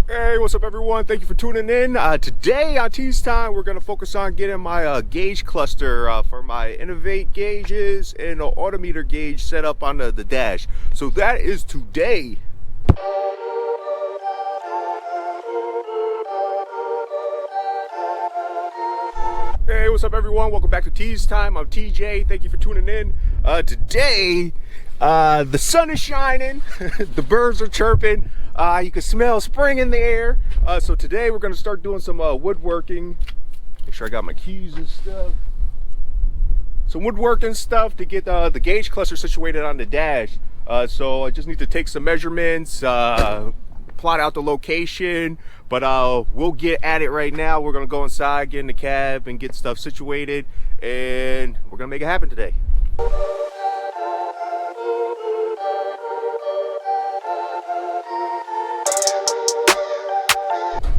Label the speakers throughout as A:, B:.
A: Hey, what's up everyone? Thank you for tuning in. Today on Tease Time, we're going to focus on getting my gauge cluster for my Innovate gauges and an Autometer gauge set up on the dash. So that is today. Hey, what's up everyone? Welcome back to Tease Time. I'm TJ. Thank you for tuning in. Today, the sun is shining, the birds are chirping. You can smell spring in the air. So today we're going to start doing some woodworking. Make sure I got my keys and stuff. Some woodworking stuff to get the gauge cluster situated on the dash. So I just need to take some measurements, plot out the location, but we'll get at it right now. We're going to go inside, get in the cab, and get stuff situated, and we're going to make it happen today.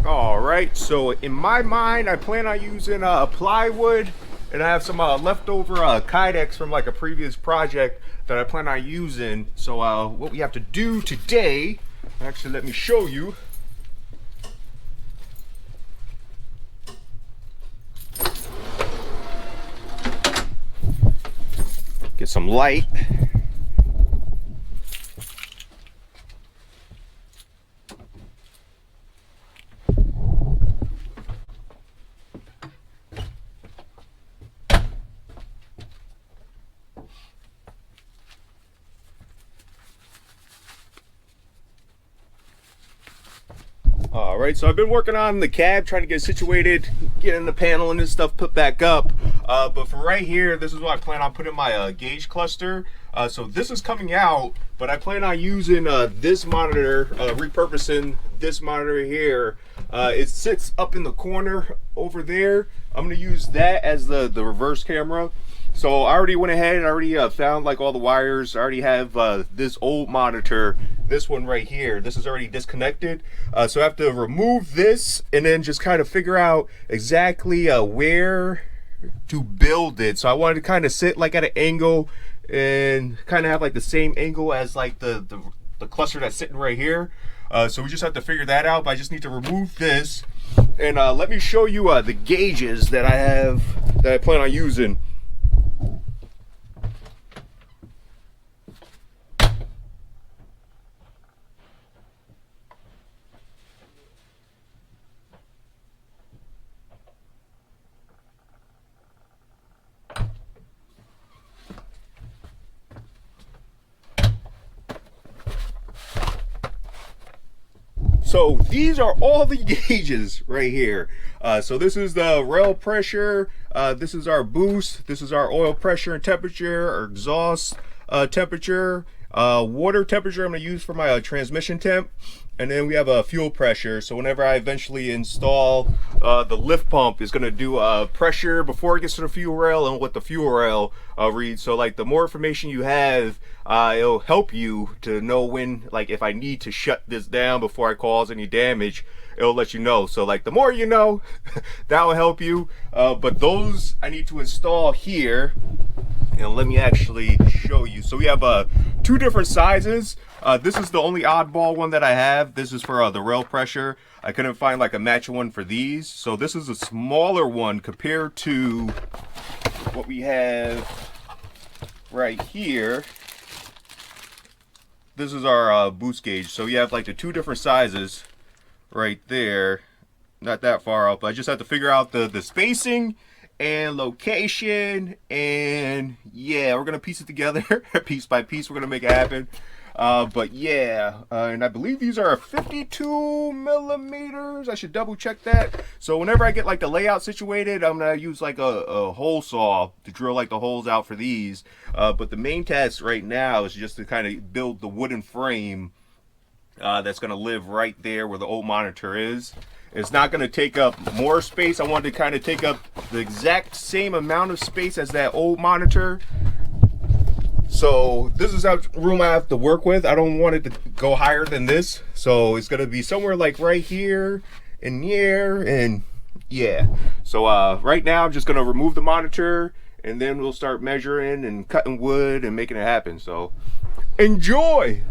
A: All right, so in my mind, I plan on using plywood, and I have some leftover Kydex from like a previous project that I plan on using. So what we have to do today, actually let me show you. Get some light. All right, so I've been working on the cab, trying to get it situated, getting the panel and this stuff put back up. But for right here, this is what I plan on putting my gauge cluster. So this is coming out, but I plan on using this monitor, repurposing this monitor here. It sits up in the corner over there. I'm gonna use that as the reverse camera. So I already went ahead and already found like all the wires. I already have this old monitor, this one right here. This is already disconnected. So I have to remove this and then just kind of figure out exactly where to build it. So I wanted to kind of sit like at an angle and kind of have like the same angle as like the cluster that's sitting right here. So we just have to figure that out, but I just need to remove this. And let me show you the gauges that I have, that I plan on using. So these are all the gauges right here. So this is the rail pressure, this is our boost, this is our oil pressure and temperature, our exhaust temperature, water temperature I'm going to use for my transmission temp, and then we have a fuel pressure. So whenever I eventually install the lift pump, is going to do pressure before it gets to the fuel rail and what the fuel rail reads. So like the more information you have, it'll help you to know when, like if I need to shut this down before I cause any damage, it'll let you know. So like the more you know, that will help you. But those I need to install here, and let me actually show you. So we have two different sizes. This is the only oddball one that I have. This is for the rail pressure. I couldn't find like a matching one for these. So this is a smaller one compared to what we have right here. This is our boost gauge. So you have like the two different sizes right there. Not that far out, but I just have to figure out the spacing and location, and yeah, we're gonna piece it together piece by piece. We're gonna make it happen. But yeah, and I believe these are 52 millimeters. I should double check that. So whenever I get like the layout situated, I'm gonna use like a hole saw to drill like the holes out for these. But the main task right now is just to kind of build the wooden frame that's gonna live right there where the old monitor is. It's not going to take up more space. I wanted to kind of take up the exact same amount of space as that old monitor. So this is how room I have to work with. I don't want it to go higher than this. So it's going to be somewhere like right here and here, and yeah. So right now I'm just going to remove the monitor, and then we'll start measuring and cutting wood and making it happen. So enjoy.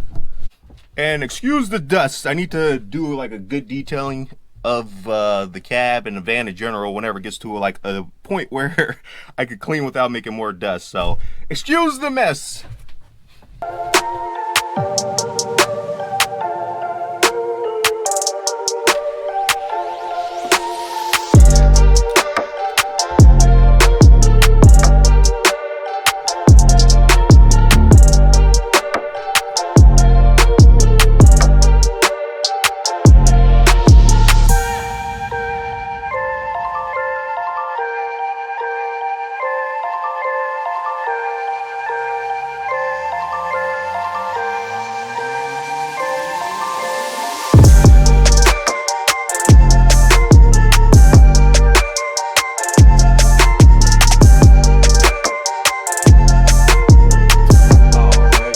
A: And excuse the dust. I need to do like a good detailing of the cab and the van in general whenever it gets to like a point where I could clean without making more dust. So excuse the mess.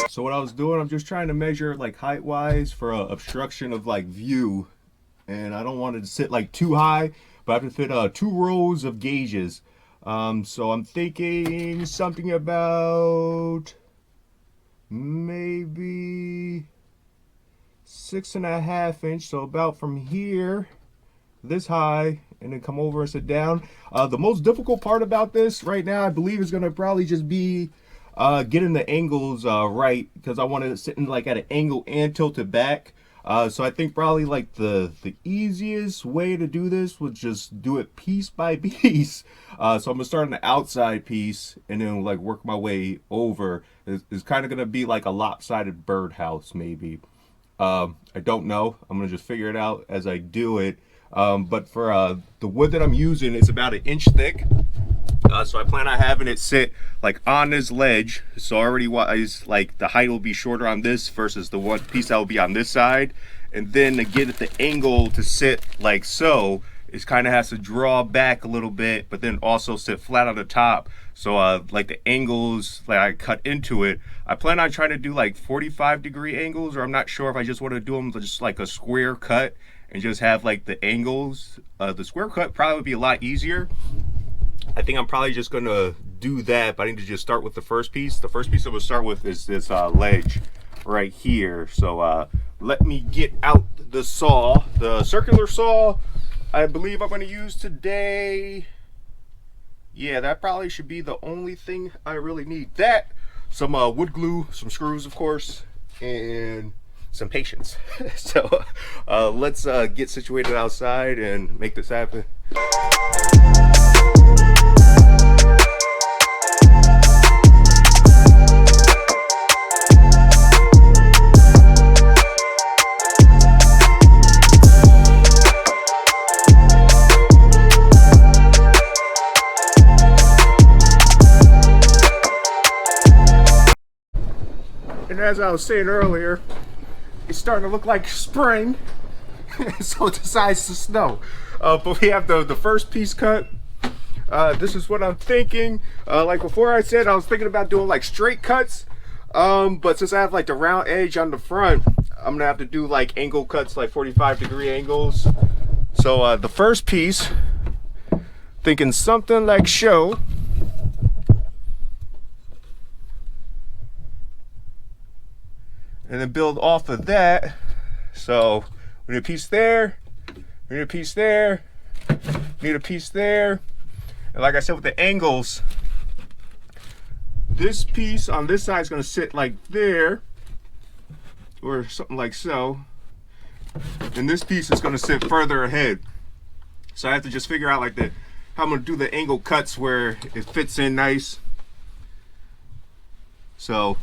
A: So what I was doing, I'm just trying to measure like height wise for obstruction of like view, and I don't want it to sit like too high, but I have to fit 2 rows of gauges. So I'm thinking something about maybe 6.5 inch, so about from here this high, and then come over and sit down. The most difficult part about this right now, I believe, is going to probably just be getting the angles right, because I want it sitting like at an angle and tilted back. So I think probably like the easiest way to do this would just do it piece by piece. So I'm gonna start on the outside piece and then like work my way over. It's kind of gonna be like a lopsided birdhouse maybe. I don't know. I'm gonna just figure it out as I do it. But for the wood that I'm using, it's about 1 inch thick. So I plan on having it sit like on this ledge. So already wise, like the height will be shorter on this versus the one piece that will be on this side. And then to get at the angle to sit like so, it kind of has to draw back a little bit, but then also sit flat on the top. So like the angles like I cut into it, I plan on trying to do like 45-degree angles, or I'm not sure if I just want to do them just like a square cut and just have like the angles. The square cut probably would be a lot easier. I think I'm probably just gonna do that, but I need to just start with the first piece. The first piece I'm gonna start with is this ledge right here. So let me get out the saw, the circular saw I believe I'm gonna use today. Yeah, that probably should be the only thing I really need. That, some wood glue, some screws of course, and some patience. So let's get situated outside and make this happen. And as I was saying earlier, it's starting to look like spring, so it decides to snow. But we have the first piece cut. This is what I'm thinking. Like before I said, I was thinking about doing like straight cuts. But since I have like the round edge on the front, I'm gonna have to do like angle cuts, like 45-degree angles. So the first piece, thinking something like so. And then build off of that. So we need a piece there, we need a piece there, we need a piece there. And like I said, with the angles, this piece on this side is going to sit like there, or something like so. And this piece is going to sit further ahead. So I have to just figure out like how I'm going to do the angle cuts where it fits in nice. So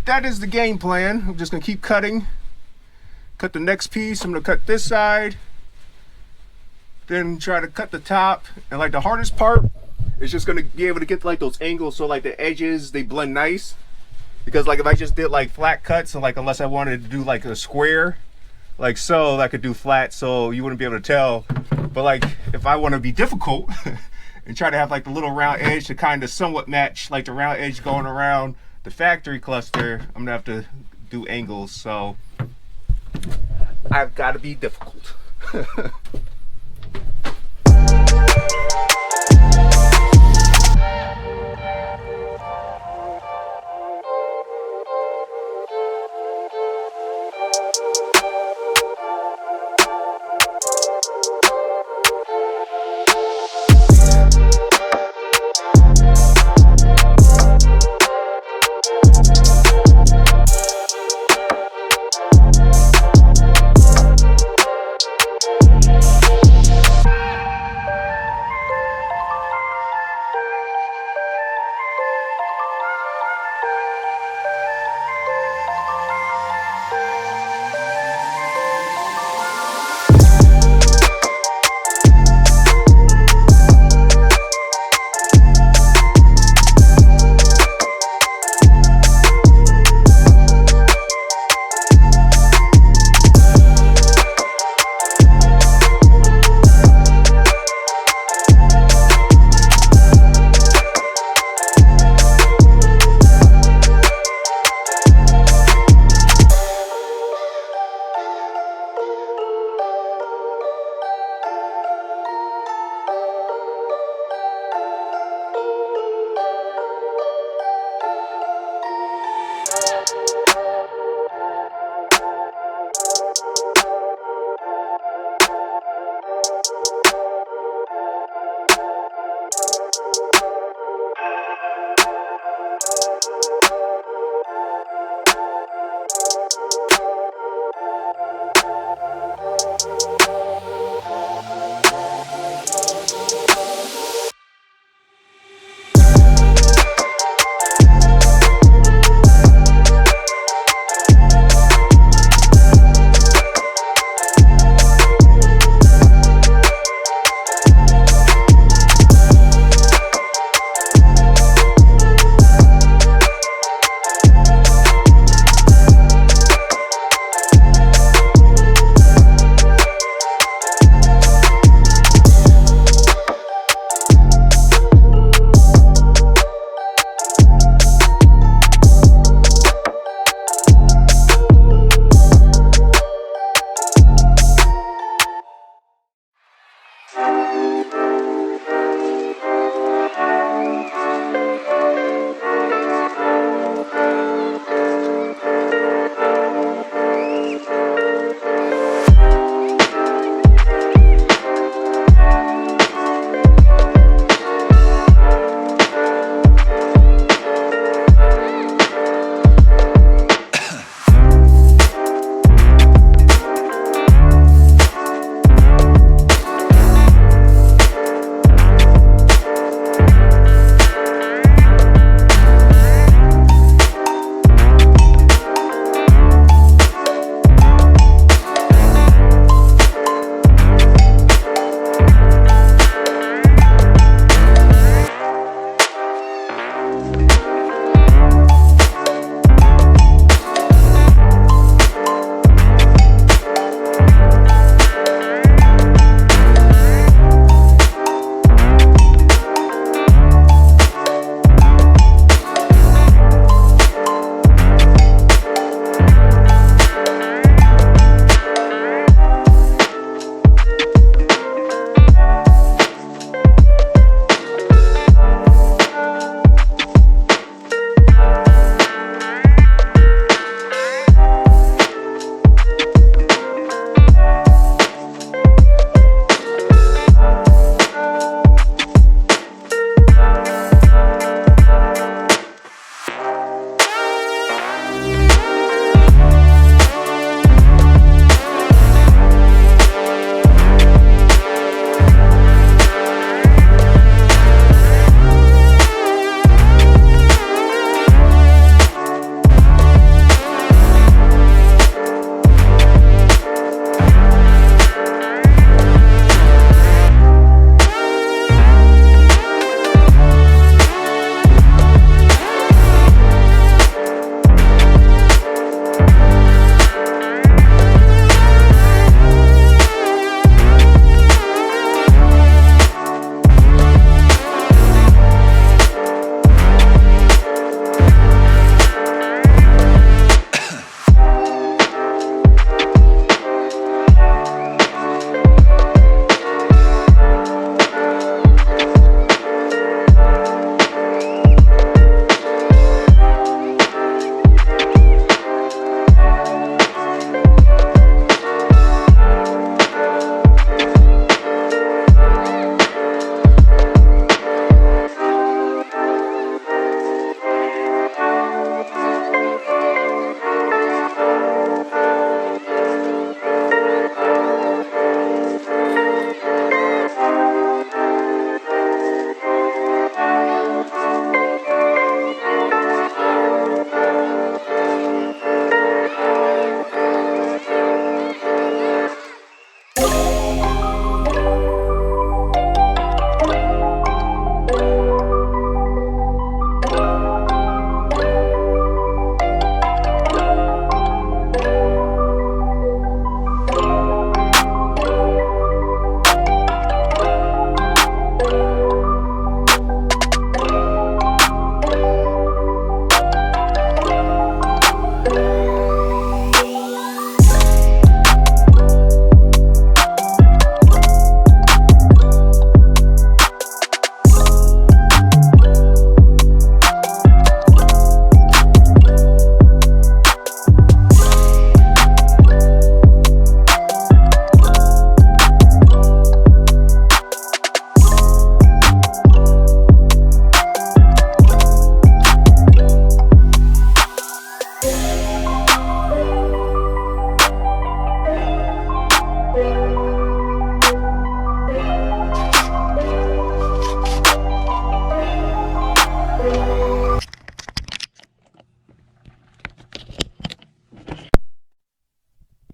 A: that is the game plan. I'm just gonna keep cutting. Cut the next piece. I'm gonna cut this side, then try to cut the top. And like the hardest part is just gonna be able to get like those angles so like the edges, they blend nice. Because like if I just did like flat cuts, and like unless I wanted to do like a square, like so, I could do flat so you wouldn't be able to tell. But like if I want to be difficult and try to have like the little round edge to kind of somewhat match like the round edge going around the factory cluster, I'm gonna have to do angles, so I've got to be difficult.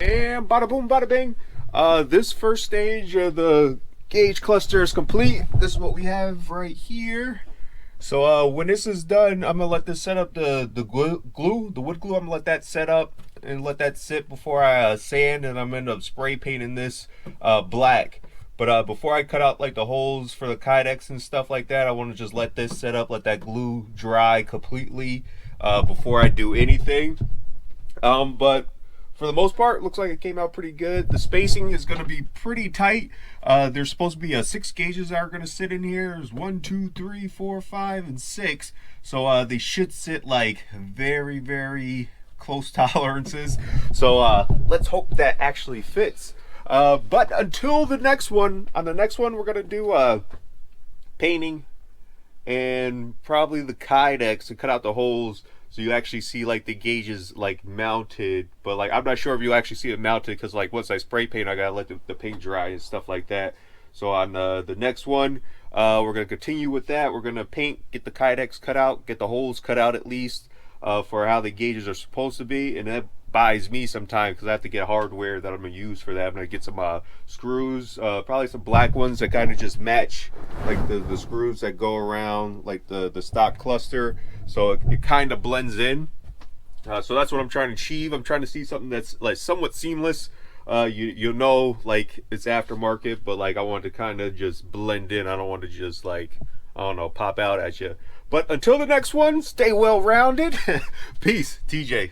A: And bada boom, bada bing. This first stage of the gauge cluster is complete. This is what we have right here. So when this is done, I'm gonna let this set up the glue, the wood glue. I'm gonna let that set up and let that sit before I sand, and I'm gonna end up spray painting this black. But before I cut out like the holes for the Kydex and stuff like that, I want to just let this set up, let that glue dry completely before I do anything. But for the most part, it looks like it came out pretty good. The spacing is going to be pretty tight. There's supposed to be 6 gauges that are going to sit in here. There's 1, 2, 3, 4, 5, and 6. So they should sit like very, very close tolerances. So let's hope that actually fits. But until the next one, on the next one, we're going to do painting and probably the Kydex to cut out the holes. So you actually see like the gauges like mounted, but like I'm not sure if you actually see it mounted because like once I spray paint, I gotta let the paint dry and stuff like that. So on the next one, we're gonna continue with that. We're gonna paint, get the Kydex cut out, get the holes cut out at least for how the gauges are supposed to be, and that buys me some time because I have to get hardware that I'm gonna use for that. I'm gonna get some screws, probably some black ones that kind of just match like the screws that go around like the stock cluster, so it kind of blends in. So that's what I'm trying to achieve. I'm trying to see something that's like somewhat seamless. You know, like it's aftermarket, but like I want to kind of just blend in. I don't want to just like, I don't know, pop out at you. But until the next one, stay well rounded. Peace, TJ.